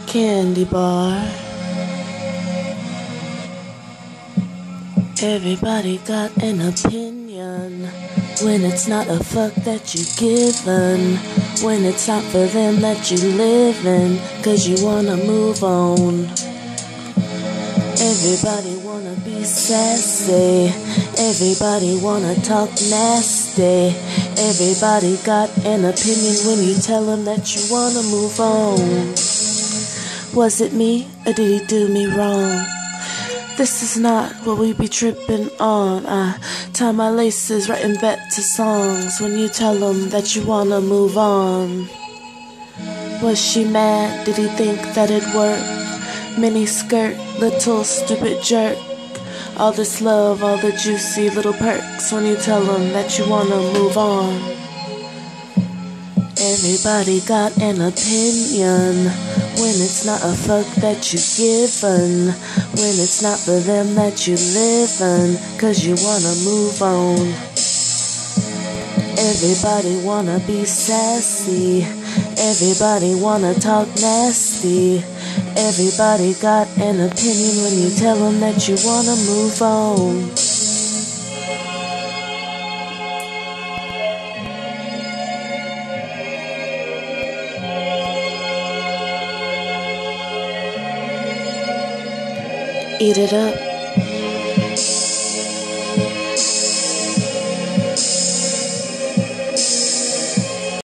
candy bar. Everybody got an opinion when it's not a fuck that you given, when it's not for them that you living, 'cause you wanna move on. Everybody wanna be sassy, everybody wanna talk nasty, everybody got an opinion when you tell them that you wanna move on. Was it me or did he do me wrong? This is not what we be tripping on. I tie my laces, writing better songs when you tell them that you wanna move on. Was she mad? Did he think that it'd work? Mini skirt, little stupid jerk. All this love, all the juicy little perks when you tell them that you wanna move on. Everybody got an opinion when it's not a fuck that you given, when it's not for them that you livin', 'cause you wanna move on. Everybody wanna be sassy, everybody wanna talk nasty, everybody got an opinion when you tell them that you wanna move on. Eat it up.